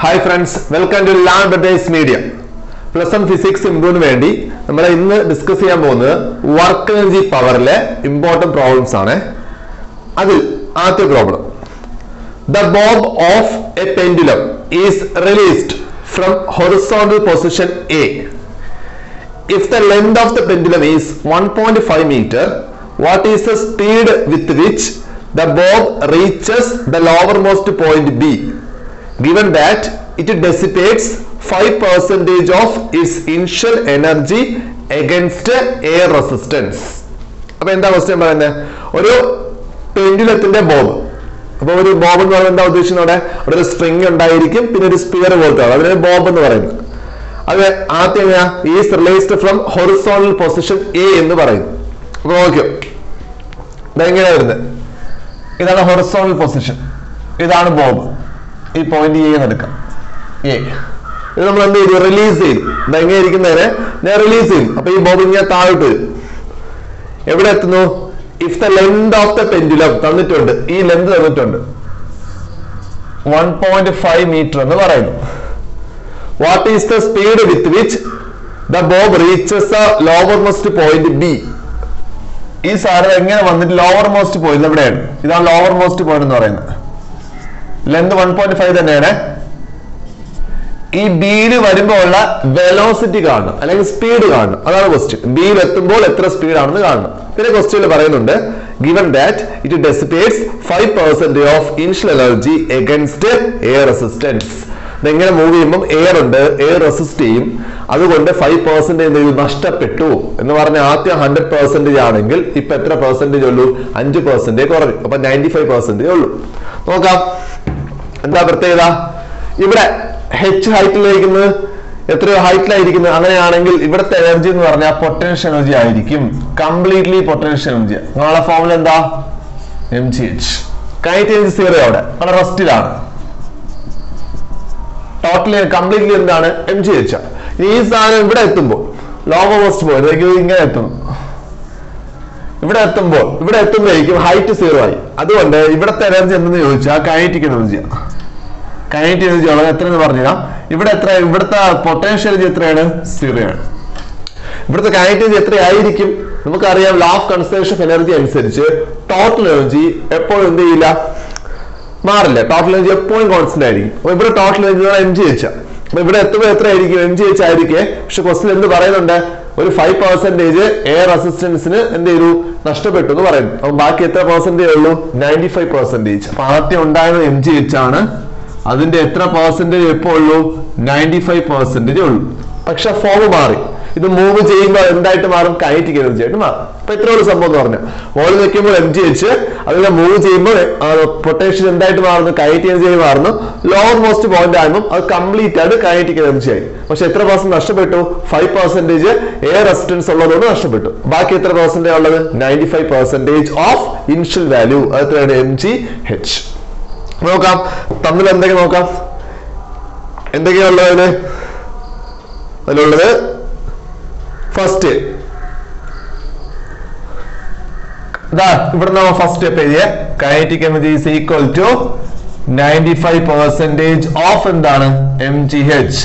Hi friends, welcome to Learn Brothers Media. Plus one physics improvement വേണ്ടി നമ്മൾ ഇന്ന് discuss ചെയ്യാൻ പോകുന്നത് വർക്ക് എനർജി പവറിലെ ഇമ്പോർട്ടന്റ് പ്രോബ്ലംസ് ആണ്. അതിൽ ആദ്യത്തെ problem. The bob of a pendulum is released from horizontal position A. If the length of the pendulum is 1.5 meter, what is the speed with which the bob reaches the lowermost point B? Given that it dissipates 5% of its initial energy against air resistance. അപ്പോൾ എന്താ question പറയുന്നത്? ഒരു പെൻഡുലത്തിന്റെ Bob. അപ്പോൾ ഒരു Bob എന്ന് പറയുന്നത് എന്താ ഉദ്ദേശിക്കുന്നത്? അവിടെ ഒരു സ്ട്രിങ് ഉണ്ടായിരിക്കും, പിന്നെ ഒരു സ്പിയർ പോലത്തെ അതിനെ ബോബ് എന്ന് പറയുന്നത്. അത് ആദ്യം is released from horizontal position A എന്ന് പറയുന്നു. അപ്പോൾ നോക്കിയോ, ഇതെങ്ങനെയാ വരുന്നത്? ഇതാണ് ഹൊറിസോണ്ടൽ പൊസിഷൻ, ഇതാണ് ബോബ്. ഈ പോയിന്റ് എ എടുക്കാം. എ ഇത് നമ്മൾ എന്ത് ചെയ്തു? റിലീസ് ചെയ്തു. ഇതെങ്ങനെ ഇരിക്കുന്നതിനെ ഞാൻ റിലീസ് ചെയ്യും. അപ്പൊ ഈ ബോബ് ഇങ്ങനെ താഴോട്ട് വരും. എവിടെ എത്തുന്നു? If the length of the pendulum തന്നിട്ടുണ്ട്, ഈ ലെങ്ത് തന്നിട്ടുണ്ട് 1.5 മീറ്റർ എന്ന് പറയുന്നു. What is the speed with which the Bob reaches the lower most point B? ഈ സാധനം എങ്ങനെ വന്നിട്ട് ലോവർ മോസ്റ്റ് പോയിന്റ് എവിടെയാണ്? ഇതാണ് ലോവർ മോസ്റ്റ് പോയിന്റ് എന്ന് പറയുന്നത്. ലെന്ത് 1.5 തന്നെയാണ്. ഈ ബിയിൽ വരുമ്പോൾ ഉള്ള വെലോസിറ്റി കാണണം, അല്ലെങ്കിൽ സ്പീഡ് കാണണം. അതാണ് ക്വസ്റ്റ്യൻ. ബിയിൽ എത്തുമ്പോൾ എത്ര സ്പീഡ് ആണെന്ന് കാണണം. പിന്നെ ക്വസ്റ്റ്യനിൽ പറയുന്നുണ്ട് given that it dissipates 5% of initial energy against air resistance. ഇതെങ്ങനെ മൂവ് ചെയ്യുമ്പോൾ എയർ ഉണ്ട്, എയർ റെസിസ്റ്റ് ചെയ്യും, അതുകൊണ്ട് 5% നഷ്ടപ്പെട്ടു എന്ന് പറഞ്ഞ ആദ്യം 100% ആണെങ്കിൽ ഇപ്പൊ എത്ര പെർസെന്റേജ് ഉള്ളൂ? 5% കുറഞ്ഞു. അപ്പൊ 95% ഉള്ളൂ. നോക്കാം എന്താ പ്രത്യേകത. ഇവിടെ ഹെച്ച് ഹൈറ്റിലിരിക്കുന്നത് എത്രയോ ഹൈറ്റിലായിരിക്കുന്നത്. അങ്ങനെയാണെങ്കിൽ ഇവിടുത്തെ എനർജി എന്ന് പറഞ്ഞാൽ പൊട്ടൻഷ്യൽ എനർജി ആയിരിക്കും, കംപ്ലീറ്റ്ലി പൊട്ടൻഷ്യൽ എനർജി. നിങ്ങളുടെ ഫോമിൽ എന്താ? mgh. Kinetic energy zero. അവിടെ റെസ്റ്റിലാണ്. ടോട്ടലി കംപ്ലീറ്റ്ലി എന്താണ്? mgh. ഈ സാധനം ഇവിടെ എത്തുമ്പോൾ ലോവർ മോസ്റ്റ് പോയിന്റ് ഇങ്ങനെ എത്തുന്നു. ഇവിടെ എത്തുമ്പോഴേക്കും ഹൈറ്റ് സീറോ ആയി. അതുകൊണ്ട് ഇവിടുത്തെ എനർജി എന്തെന്ന് ചോദിച്ചാൽ കൈനറ്റിക് എനർജിയാണ്. കൈനറ്റിക് എനർജി ഉള്ളത് എത്രയെന്ന് പറഞ്ഞാൽ ഇവിടുത്തെ പൊട്ടൻഷ്യൽ എനർജി എത്രയാണ്? സീറോ ആണ്. ഇവിടുത്തെ കൈനറ്റിക് എനർജി എത്രയായിരിക്കും? നമുക്കറിയാം law of conservation of energy അനുസരിച്ച് ടോട്ടൽ എനർജി എപ്പോഴും എന്ത് ചെയ്യില്ല, മാറില്ല. ടോട്ടൽ എനർജി എപ്പോഴും കോൺസ്റ്റന്റ് ആയിരിക്കും. അപ്പൊ ഇവിടെ ടോട്ടൽ എനർജി mgh. അപ്പൊ ഇവിടെ എത്തുമ്പോൾ എത്രയായിരിക്കും? mgh ആയിരിക്കും. പക്ഷെ ക്വസ്റ്റ്യൻ എന്ത് പറയുന്നുണ്ട്? ഒരു 5% എയർ റെസിസ്റ്റൻസിന് എന്ത് ചെയ്തു? നഷ്ടപ്പെട്ടു എന്ന് പറയുന്നു. അപ്പൊ ബാക്കി എത്ര പെർസെന്റേജ് ഉള്ളൂ? 95%. അപ്പൊ ആദ്യം ഉണ്ടായത് mgh ആണ്. അതിന്റെ എത്ര പെർസെന്റേജ് എപ്പോ ഉള്ളൂ? 95% ഉള്ളൂ. പക്ഷെ ഫോം മാറി. ഇത് മൂവ് ചെയ്യുമ്പോൾ എന്തായിട്ട് മാറും? കൈനറ്റിക് എനർജി ആയിട്ട് മാറും. അപ്പൊ ഇത്രയുള്ള സംഭവം എന്ന് പറഞ്ഞാൽ വോളിൽ വെക്കുമ്പോൾ mgh, അതിനെ മൂവ് ചെയ്യുമ്പോൾ പൊട്ടൻഷ്യൽ എന്തായിട്ട് മാറുന്നു? കൈനറ്റിക് എനർജി ആയി മാറുന്നു. ലോവർ മോസ്റ്റ് പോയിന്റ് ആകുമ്പോൾ അത് കംപ്ലീറ്റ് ആയിട്ട് കൈനറ്റിക് എനർജി ആയി. പക്ഷെ എത്ര പെർസെന്റ് നഷ്ടപ്പെട്ടു? 5% എയർ റെസിസ്റ്റൻസ് ഉള്ളതുകൊണ്ട് നഷ്ടപ്പെട്ടു. ബാക്കി എത്ര പെർസെന്റേജ് ഉള്ളത്? 95% ഓഫ് ഇനിഷ്യൽ വാല്യൂ. അത് എത്രയാണ്? mgh. നോക്കാം തമ്മിൽ എന്തൊക്കെ നോക്കാം. എന്തൊക്കെയുള്ളത് അതിലുള്ളത്? ഫസ്റ്റ് ഇവിടെ ഫസ്റ്റ് സ്റ്റെപ്പ് എഴുതിയ kinetic energy is equal to 95% of എന്താണ്? mgh.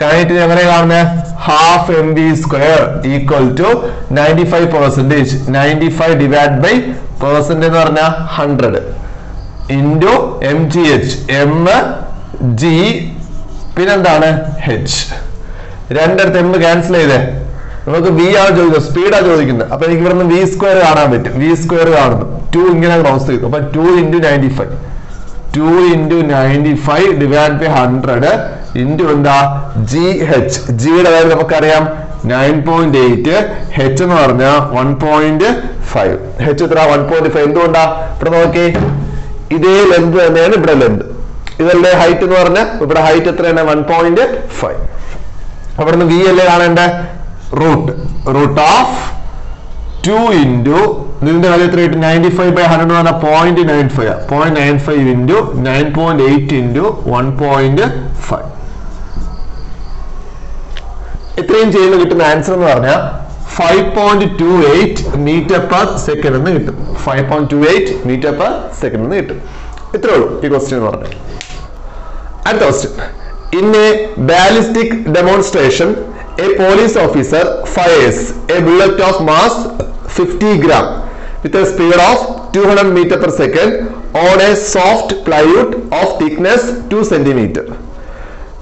കൈനറ്റിക് എങ്ങനെ കാണുന്നത്? Half mv² equal to 95%. 95 divide by percent എന്ന് പറഞ്ഞാൽ 100 ഇൻറ്റു mgh. mg പിന്നെന്താണ്? h. രണ്ടിടത്ത് m ക്യാൻസൽ ചെയ്തേ. നമുക്ക് v ആണ് ചോദിക്കുന്നത്, സ്പീഡാ ചോദിക്കുന്നത്. അപ്പൊ എനിക്ക് ഇവിടുന്ന് v² കാണാൻ പറ്റും. v² കാണുന്നു. 2 ഇങ്ങനെ ക്രോസ് ചെയ്തു. അപ്പൊ 2 × 95. 2 × 95 ഡിവൈഡ് ബൈ 100 ഇൻറ്റു എന്താ? gh. ജിയുടെ കാര്യം നമുക്കറിയാം 9.8. h എന്ന് പറഞ്ഞാൽ 1.5. h എത്ര? 1.5. എന്തുകൊണ്ടാ? ഇവിടെ നോക്കി, ഇതേ ലെന്ത് തന്നെയാണ് ഇവിടെ ലെന്ത്. ഇതല്ലേ ഹൈറ്റ് എന്ന് പറഞ്ഞാൽ ഇവിടെ ഹൈറ്റ് എത്രയാണ്? 1.5. അവിടുന്ന് v അല്ലേ കാണേണ്ട? റൂട്ട് ഓഫ് 2 ഇൻറ്റു ഇതിന്റെ കാര്യം എത്ര? 95 ബൈ 100 എന്ന് പറഞ്ഞാൽ 0.95. 0.95 ഇൻറ്റു 9.8 ഇൻറ്റു 1.5. ഇത്രയും ചെയ്യുന്ന കിട്ടുന്ന ആൻസർ എന്ന് പറഞ്ഞാൽ 5.28 meter per second എന്ന് കിട്ടും. 5.28 meter per second എന്ന് കിട്ടും. ഇത്രേ ഉള്ളൂ ഈ ക്വസ്റ്റ്യൻ എന്ന് പറഞ്ഞാൽ. അടുത്ത question, In a ballistic demonstration, a police officer fires a bullet of mass 50 gram with a speed of 200 meter per second on a soft plywood of thickness 2 centimeter.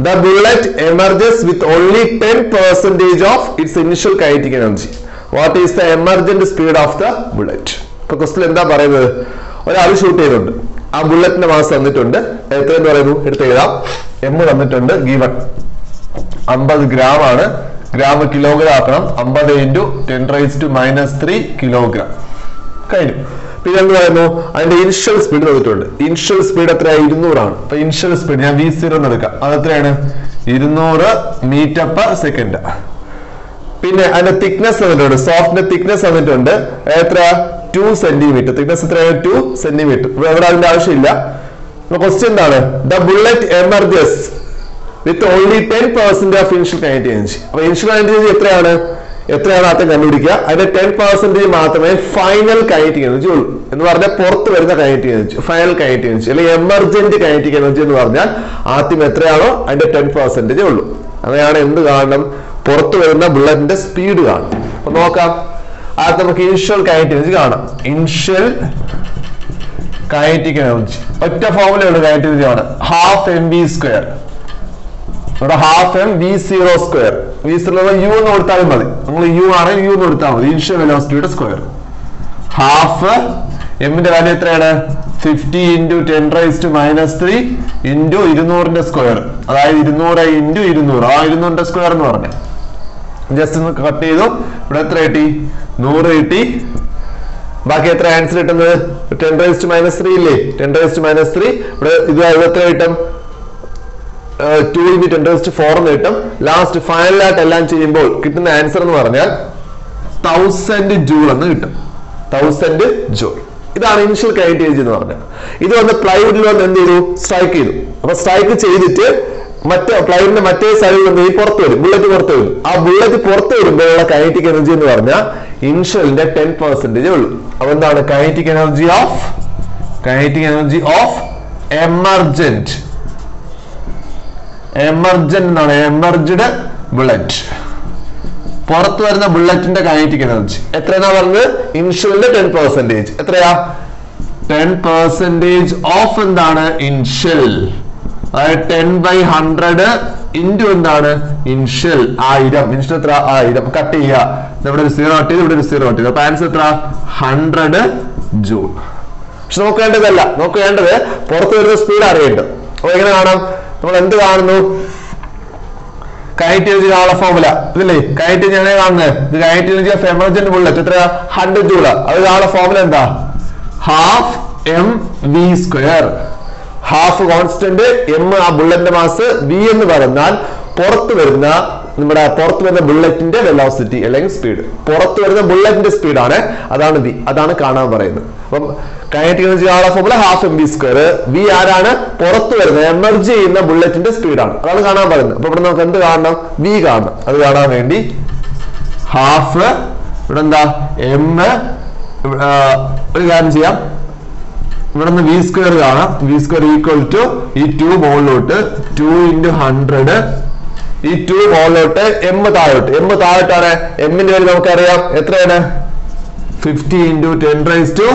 The bullet emerges with only 10% of its initial kinetic energy. What is the emergent speed of the bullet? ഇപ്പൊ question എന്താ പറയുന്നത്? ഒരാൾ shoot ചെയ്തിട്ടുണ്ട്, ആ ബുള്ളറ്റിന്റെ mass തന്നിട്ടുണ്ട്, എത്രയെന്ന് പറയുന്നു എടുത്ത് എഴുതാം. എം തന്നിട്ടുണ്ട്, ഗീവൺ 50 ഗ്രാം ആണ്, ഗ്രാം കിലോഗ്രാം ആക്കണം, 50 × 10⁻³ കിലോഗ്രാം കഴിഞ്ഞു. പിന്നെ എന്ത് പറയുന്നു, അതിന്റെ ഇനിഷ്യൽ സ്പീഡ് തന്നിട്ടുണ്ട്. ഇനിഷ്യൽ സ്പീഡ് എത്രയാണ്? 200 ആണ്. അപ്പൊ ഇനിഷ്യൽ സ്പീഡ് ഞാൻ V0 എന്ന് എടുക്കാം, അത് എത്രയാണ്? 200 മീറ്റർ പെർ സെക്കൻഡ്. പിന്നെ അതിന്റെ തിക്നെസ് തന്നിട്ടുണ്ട്, സോഫ്റ്റിന്റെ തിക്നെസ് തന്നിട്ടുണ്ട്, എത്ര? 2 സെന്റിമീറ്റർ. തിക്നെസ് എത്രയാണ്? 2 സെന്റിമീറ്റർ. ഇവിടെ അതിന്റെ ആവശ്യമില്ല. ക്വസ്റ്റ്യൻ എന്താണ്? The bullet emerges with only 10% of initial kinetic energy. അപ്പൊ ഇനിഷ്യൽ കൈനറ്റിക് എനർജി എത്രയാണ് ആദ്യം കണ്ടുപിടിക്കുക. അതിന്റെ 10% മാത്രമേ ഫൈനൽ കൈനറ്റിക് എനർജി ഉള്ളൂ. എന്ന് പറഞ്ഞാൽ പുറത്ത് വരുന്ന kinetic energy, final kinetic energy അല്ലെങ്കിൽ എമർജന്റ് കൈനറ്റിക് എനർജി എന്ന് പറഞ്ഞാൽ ആദ്യം എത്രയാണോ അതിന്റെ 10% ഉള്ളൂ. അങ്ങനെയാണ് എന്ത് കാണണം? പുറത്ത് വരുന്ന ബുള്ളറ്റിന്റെ സ്പീഡ് കാണും. അപ്പൊ നോക്കാം, ആദ്യം നമുക്ക് ഇനിഷ്യൽ കൈനറ്റിക് എനർജി കാണാം. ഇനിഷ്യൽ കൈനറ്റിക് എനർജി ഒറ്റ ഫോർമുലയാണ് കൈനറ്റിക് എനർജി ആണ്, ½mv². ഇവിടെ ½mv02. V0 u എന്ന് കൊടുത്താലും മതി. നമ്മൾ u ആണെങ്കിൽ u എന്ന് കൊടുത്താൽ മതി. ഇനിഷ്യൽ വെലോസിറ്റിയുടെ സ്ക്വയർ. ഹാഫ് എമ്മിന്റെ വാല്യൂ എത്രയാണ്? 50 × 10⁻³ × 200ന്റെ സ്ക്വയർ. അതായത് 200 × 200. ആ 200ന്റെ സ്ക്വയർ എന്ന് പറഞ്ഞത് ജസ്റ്റ് ഒന്ന് കട്ട് ചെയ്തു. ഇവിടെ എത്ര കിട്ടി? 100 കിട്ടി. ബാക്കി എത്ര ആൻസർ കിട്ടുന്നത്? 10⁻³ ഇല്ലേ? 10⁻³ ഇവിടെ ഇത് എത്ര കിട്ടും? 2 × 10⁴ എന്ന് കിട്ടും. ലാസ്റ്റ് ഫൈനൽ ആയിട്ട് എല്ലാം ചെയ്യുമ്പോൾ കിട്ടുന്ന ആൻസർ എന്ന് പറഞ്ഞാൽ 1000 ജൂൾ എന്ന് കിട്ടും. 1000 ജൂൾ. ഇതാണ് ഇനിഷ്യൽ കൈനറ്റിക് എനർജി എന്ന് പറഞ്ഞത്. ഇത് വന്ന് പ്ലൈവുഡിൽ വന്ന് എന്ത് ചെയ്തു? സ്ട്രൈക്ക് ചെയ്തു. അപ്പൊ സ്ട്രൈക്ക് ചെയ്തിട്ട് മറ്റേ പ്ലൈവുഡിന്റെ മറ്റേ സൈഡിൽ നിന്ന് പുറത്ത് വരും, ബുള്ളറ്റ് പുറത്ത് വരും. ആ ബുള്ളറ്റ് പുറത്ത് വരുമ്പോഴുള്ള കൈനറ്റിക് എനർജി എന്ന് പറഞ്ഞാൽ ഇനിഷ്യലിന്റെ 10% ഉള്ളൂ. അപ്പൊ എന്താണ് കൈനറ്റിക് എനർജി ഓഫ് എമർജന്റ് എന്നാണ്, എമർജ്ഡ് ബുള്ളറ്റ്. പുറത്ത് വരുന്ന ബുള്ളറ്റിന്റെ കൈനറ്റിക് എനർജി എത്രയാ പറഞ്ഞത്? ഇനിഷ്യലിന്റെ 10%. എത്രയാ? 10% ഓഫ് എന്താണ്? ഇനിഷ്യൽ. അതായത് 10/100 ഇൻറ്റു എന്താണ്? ഇനിഷ്യൽ 1000. ഇനിഷ്യൽ എത്ര? 1000. കട്ട് ചെയ്യുക. ഇവിടെ ഒരു 0 കട്ട് ചെയ്ത്, ഇവിടെ ഒരു 0 കട്ട് ചെയ്ത്. അപ്പൊ ആൻസർ എത്ര? 100 ജൂൾ. പക്ഷെ നോക്കേണ്ടതല്ല, നോക്കേണ്ടത് പുറത്ത് വരുന്ന സ്പീഡ് അറിയേണ്ടത്. അപ്പൊ എങ്ങനെ കാണാം? നമ്മൾ എന്ത് കാണുന്നു? കൈനറ്റിക് എനർജി കാണാനുള്ള ഫോർമുല ഇതില്ലേ? കൈനറ്റിക് എനർജി കാണുന്നത് ഇത് kinetic energy of emergent bullet എത്രയാ? 100 ജൂൾ. അത് കാണാനുള്ള ഫോർമുല എന്താ? ½mv². ഹാഫ് കോൺസ്റ്റന്റ്, എം ആ ബുള്ളറ്റിന്റെ മാസ്, വി എന്ന് പറഞ്ഞാൽ പുറത്ത് വരുന്ന ബുള്ളറ്റിന്റെ വെലോസിറ്റി അല്ലെങ്കിൽ സ്പീഡ്. പുറത്ത് വരുന്ന ബുള്ളറ്റിന്റെ സ്പീഡാണ്, അതാണ് വി. അതാണ് കാണാൻ പറയുന്നത്. അപ്പം കൈനറ്റിക് എനർജി കാണാനുള്ള ഫോർമുല ½mv². വി ആരാണ്? പുറത്ത് വരുന്ന എമർജ് ചെയ്യുന്ന ബുള്ളറ്റിന്റെ സ്പീഡാണ്, അതാണ് കാണാൻ പറയുന്നത്. അപ്പൊ ഇവിടെ നമുക്ക് എന്ത് കാണണം? വി കാണണം. അത് കാണാൻ വേണ്ടി ഹാഫ് ഇവിടെ എന്താ? എം. ഒരു കാര്യം ചെയ്യാം, ഇവിടെ നിന്ന് v² കാണാം. v² ഈക്വൽ ടു ഈ 2 മുകളിലോട്ട് 2 × 100. ഈ 2 മുകളിലോട്ട് എം താഴോട്ട്. എം താഴോട്ടാണ്. എമ്മിന്റെ പേര് നമുക്കറിയാം എത്രയാണ്? 50 × 10⁻³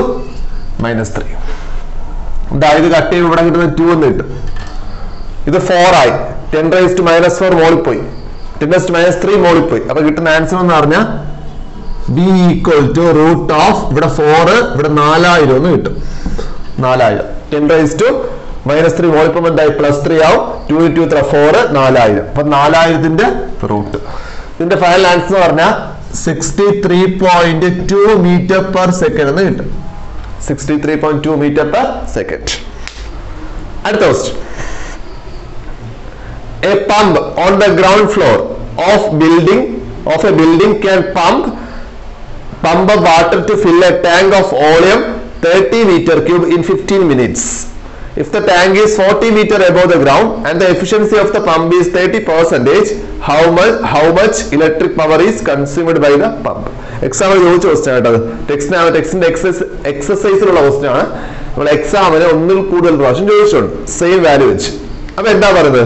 ഇത് കട്ട് ചെയ്യുമ്പോൾ ഇവിടെ കിട്ടുന്ന 2 എന്ന് കിട്ടും. ഇത് 4 ആയി. 10⁻⁻4 മോളിൽ പോയി, 10⁻³ മോളിൽ പോയി. അപ്പൊ കിട്ടുന്ന ആൻസർ എന്ന് പറഞ്ഞാൽ b ഈക്വൽ ടു √, ഇവിടെ 4, ഇവിടെ 4000 എന്ന് കിട്ടും. 4000. 10⁻³ മോളിപ്പം എന്തായി? +3 ആവും. 2 × 2 4, 4000. അപ്പൊ 4000ന്റെ റൂട്ട്. ഇതിന്റെ ഫൈനൽ ആൻസർ എന്ന് പറഞ്ഞാൽ 63.2 മീറ്റർ പെർ സെക്കൻഡ് എന്ന് കിട്ടും. 63.2 മീറ്റർ പെർ സെക്കൻഡ്. അടുത്ത question. A pump on the ground floor of a building can pump water to fill a tank of volume 30 m³ in 15 minutes. If the tank is 40 meter above the ground and the efficiency of the pump is 30%, how much electric power is consumed by the pump? Example ചോദിച്ച question ആട്ടോ. ടെക്സ്റ്റിന്റെ എക്സസൈസിലുള്ള question ആണ്. നമ്മൾ എക്സാമിന് ഒന്നിൽ കൂടുതൽ പ്രാവശ്യം ചോദിച്ചിട്ടുണ്ട് സെയിം വാല്യൂ വെച്ച്. അപ്പൊ എന്താ പറയുന്നത്?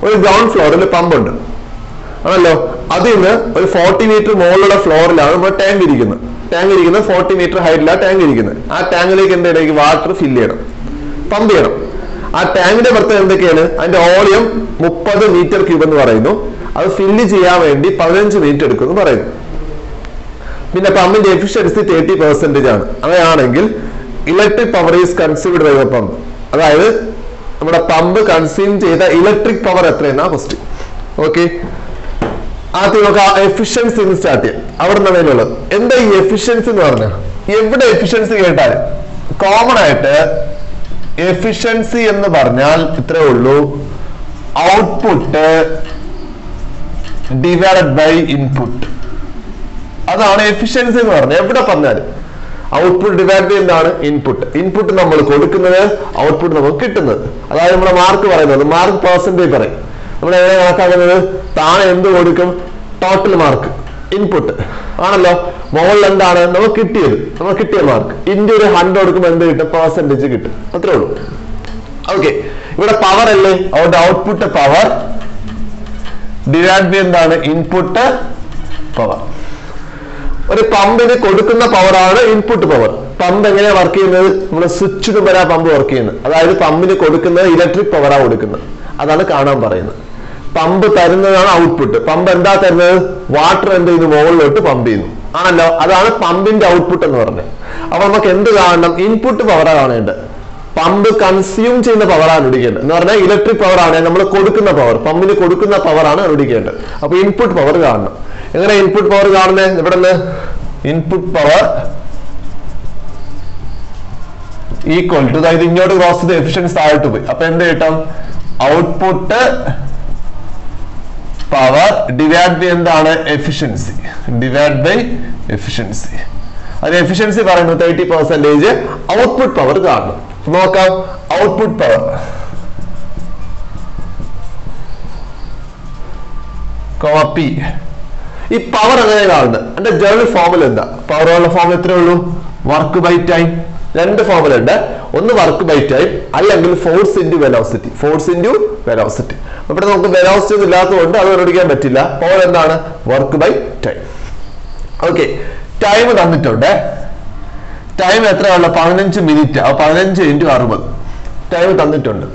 ഒരു ഗ്രൗണ്ട് ഫ്ലോറിൽ പമ്പ് ഉണ്ട് ആണല്ലോ. അതിൽ നിന്ന് ഒരു 40 മീറ്റർ മുകളിലുള്ള ഫ്ലോറിലാണ് നമ്മുടെ ടാങ്ക് ഇരിക്കുന്നത്. 40 മീറ്റർ ഹൈറ്റിലാണ് ടാങ്ക് ഇരിക്കുന്നത്. ആ ടാങ്കിലേക്ക് എന്തെങ്കിലും വാട്ടർ ഫില്ല് ചെയ്യണം, പമ്പ് ചെയ്യണം. ആ ടാങ്കിന്റെ പ്രത്യേകത എന്തൊക്കെയാണ്? അതിന്റെ വോളിയം 30 മീറ്റർ ക്യൂബ് എന്ന് പറയുന്നു. അത് ഫില്ല് ചെയ്യാൻ വേണ്ടി 15 മിനിറ്റ് എടുക്കുമെന്ന് പറയുന്നു. പിന്നെ പമ്പിന്റെ എഫിഷ്യൻസി 30% ആണ്. അങ്ങനെയാണെങ്കിൽ electric power is consumed by the pump. അതായത് നമ്മുടെ പമ്പ് കൺസ്യൂം ചെയ്ത ഇലക്ട്രിക് പവർ എത്രയെന്നാ ക്വസ്റ്റ്യൻ. ഓക്കെ, ആദ്യം നമുക്ക് ആ എഫിഷ്യൻസി സ്റ്റാർട്ട് ചെയ്യാം. അവിടെ നിന്നാണ് അതിനുള്ളത്. എന്താ ഈ എഫിഷ്യൻസി എന്ന് പറഞ്ഞാൽ? എവിടെ എഫിഷ്യൻസി കേട്ടാൽ കോമൺ ആയിട്ട് എഫിഷ്യൻസി എന്ന് പറഞ്ഞാൽ ഇത്രേ ഉള്ളൂ, ഔട്ട്പുട്ട് ഡിവൈഡഡ് ബൈ ഇൻപുട്ട്. അതാണ് എഫിഷ്യൻസി എന്ന് പറഞ്ഞാൽ. എവിടെ പറഞ്ഞാലും ഔട്ട്പുട്ട് ഡിവൈഡ് ബൈ എന്താണ്? ഇൻപുട്ട്. ഇൻപുട്ട് നമ്മൾ കൊടുക്കുന്നത്, ഔട്ട്പുട്ട് നമുക്ക് കിട്ടുന്നത്. അതായത് നമ്മുടെ മാർക്ക് പറയുന്നത്, മാർക്ക് പെർസെന്റേജ് പറയും. നമ്മൾ എങ്ങനെ കണക്കാക്കുന്നത്? താഴെ എന്ത് കൊടുക്കും? ടോട്ടൽ മാർക്ക്, ഇൻപുട്ട് ആണല്ലോ. മുകളിൽ എന്താണ് നമുക്ക് കിട്ടിയത്? നമുക്ക് കിട്ടിയ മാർക്ക് ഇന്റെ ഒരു 100 കൊടുക്കുമ്പോൾ എന്ത് കിട്ടും? പെർസെന്റേജ് കിട്ടും. അത്രേ ഉള്ളൂ. ഓക്കെ, ഇവിടെ പവർ അല്ലേ? അവിടെ ഔട്ട്പുട്ട് പവർ ഡിവൈഡ് ബൈ എന്താണ്? Input power. ഒരു പമ്പിന് കൊടുക്കുന്ന പവറാണ് ഇൻപുട്ട് പവർ. പമ്പ് എങ്ങനെയാ വർക്ക് ചെയ്യുന്നത്? നമ്മൾ സ്വിച്ച് വരാ പമ്പ് വർക്ക് ചെയ്യുന്നത്. അതായത് പമ്പിന് കൊടുക്കുന്നത് ഇലക്ട്രിക് പവറാ കൊടുക്കുന്നത്. അതാണ് കാണാൻ പറയുന്നത്. പമ്പ് തരുന്നതാണ് ഔട്ട്പുട്ട്. പമ്പ് എന്താ തരുന്നത്? വാട്ടർ എന്ത് ചെയ്യുന്നു? മുകളിലോട്ട് പമ്പ് ചെയ്യുന്നു ആണല്ലോ. അതാണ് പമ്പിന്റെ ഔട്ട്പുട്ട് എന്ന് പറഞ്ഞത്. അപ്പൊ നമുക്ക് എന്ത് കാണണം? ഇൻപുട്ട് പവറാ കാണേണ്ടത്. പമ്പ് കൺസ്യൂം ചെയ്യുന്ന പവറാണ് കണ്ടുപിടിക്കേണ്ടത്. എന്ന് പറഞ്ഞാൽ ഇലക്ട്രിക് പവറാണ് നമ്മൾ കൊടുക്കുന്ന പവർ, പമ്പിന് കൊടുക്കുന്ന പവറാണ് കണ്ടുപിടിക്കേണ്ടത്. അപ്പൊ ഇൻപുട്ട് പവർ കാണണം. എങ്ങനെ ഇൻപുട്ട് പവർ കാണുന്നത്? ഇവിടെ നിന്ന് ഇൻപുട്ട് പവർ ഈക്വൽ ടു, അതായത് ഇങ്ങോട്ട് ക്രോസ് ചെയ്ത് എഫിഷ്യൻസി താഴോട്ട് പോയി. അപ്പൊ എന്ത് കിട്ടും? ഔട്ട്പുട്ട് പവർ ഡിവൈഡ് ബൈ എന്താണ്? എഫിഷ്യൻസി. Divide by efficiency. അത് എഫിഷ്യൻസി പറയുന്നു 30%. ഔട്ട്പുട്ട് പവർ കാണണം. നോക്കാം. Output power P. ഈ പവർ എങ്ങനെ കാണുന്നത്? എന്റെ ജനറൽ ഫോർമുല എന്താ? പവറുള്ള ഫോർമുല എത്രയേ ഉള്ളൂ? Work by time. രണ്ട് ഫോർമുല ഉണ്ട്. ഒന്ന് വർക്ക് ബൈ ടൈം, അല്ലെങ്കിൽ force into velocity. Force into velocity. ഇവിടെ നമുക്ക് വെലോസിറ്റി ഒന്നും ഇല്ലാത്തതുകൊണ്ട് അത് കണ്ടുപിടിക്കാൻ പറ്റില്ല. പവർ എന്താണ്? Work by time. Okay, time തന്നിട്ടുണ്ട്. ടൈം എത്രയുള്ള? 15 മിനിറ്റ്. 15 × 60 ടൈം തന്നിട്ടുണ്ട്.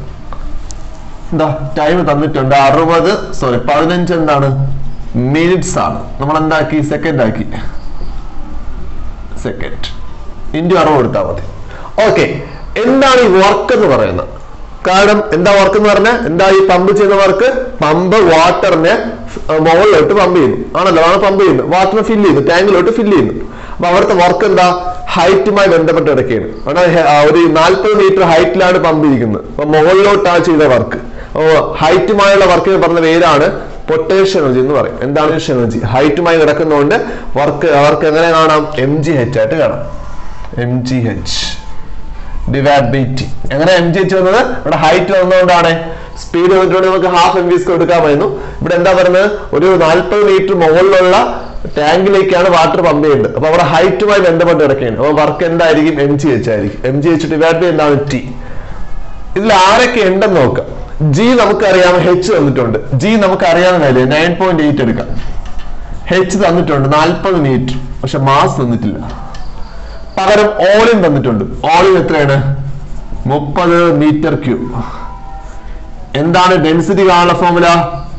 എന്താ ടൈം തന്നിട്ടുണ്ട്? 15 എന്താണ്? മിനിറ്റ്സ് ആണ്. നമ്മൾ എന്താക്കി? സെക്കൻഡ് ആക്കി. സെക്കൻഡ് ഇൻറ്റു 60 കൊടുത്താൽ മതി. ഓക്കെ, എന്താണ് ഈ വർക്ക് എന്ന് പറയുന്നത്? കാരണം എന്താ വർക്ക് എന്ന് പറഞ്ഞാൽ എന്താ ഈ പമ്പ് ചെയ്യുന്ന വർക്ക്? പമ്പ് വാട്ടറിനെ മുകളിലോട്ട് പമ്പ് ചെയ്യുന്നു ആണല്ലോ. ആണ് പമ്പ് ചെയ്യുന്നത്. വാട്ടറിനെ ഫില്ല് ചെയ്യുന്നു, ടാങ്കിലോട്ട് ഫില്ല് ചെയ്യുന്നു. അപ്പൊ അവിടുത്തെ വർക്ക് എന്താ? ഹൈറ്റുമായി ബന്ധപ്പെട്ട് കിടക്കുകയാണ്. ഒരു 40 മീറ്റർ ഹൈറ്റിലാണ് പമ്പ് ഇരിക്കുന്നത്. അപ്പൊ മുകളിലോട്ടാണ് ചെയ്ത വർക്ക്. ഹൈറ്റുമായുള്ള വർക്കിന് പറഞ്ഞ പേരാണ് പൊട്ടൻഷ്യൽ എനർജി എന്ന് പറയും. എന്താണ് എനർജി? ഹൈറ്റുമായി കിടക്കുന്നതുകൊണ്ട് വർക്ക് എങ്ങനെ കാണാം? mgh ആയിട്ട് കാണാം. mgh divide by T. എങ്ങനെ mgh വന്നത്? ഇവിടെ ഹൈറ്റ് വന്നതുകൊണ്ടാണ്. സ്പീഡ് വന്നിട്ടുണ്ട്, നമുക്ക് ഹാഫ് mv സ്ക്വയർ എടുക്കാമായിരുന്നു. ഇവിടെ എന്താ പറയുന്നത്? ഒരു 40 മീറ്റർ മുകളിലുള്ള ടാങ്കിലേക്കാണ് വാട്ടർ പമ്പ് ചെയ്യേണ്ടത്. അപ്പൊ അവിടെ ഹൈറ്റുമായി ബന്ധപ്പെട്ട് കിടക്കുകയാണ്. അപ്പൊ വർക്ക് എന്തായിരിക്കും? mgh ആയിരിക്കും. mgh ഡിവൈഡ് ബൈ എന്താണ്? ടി. ഇതിൽ ആരൊക്കെ ഉണ്ടെന്ന് നോക്കാം. ജി നമുക്കറിയാം, h തന്നിട്ടുണ്ട്. ജി നമുക്ക് അറിയാവുന്നതല്ലേ, 9.8 എടുക്കാം. h തന്നിട്ടുണ്ട് 40 മീറ്റർ, പക്ഷെ മാസ് തന്നിട്ടില്ല. പകരം ഓളിയം തന്നിട്ടുണ്ട്. ഓളിയം എത്രയാണ്? 30 മീറ്റർ ക്യൂബ്. എന്താണ് ഡെൻസിറ്റി കാണുന്ന formula?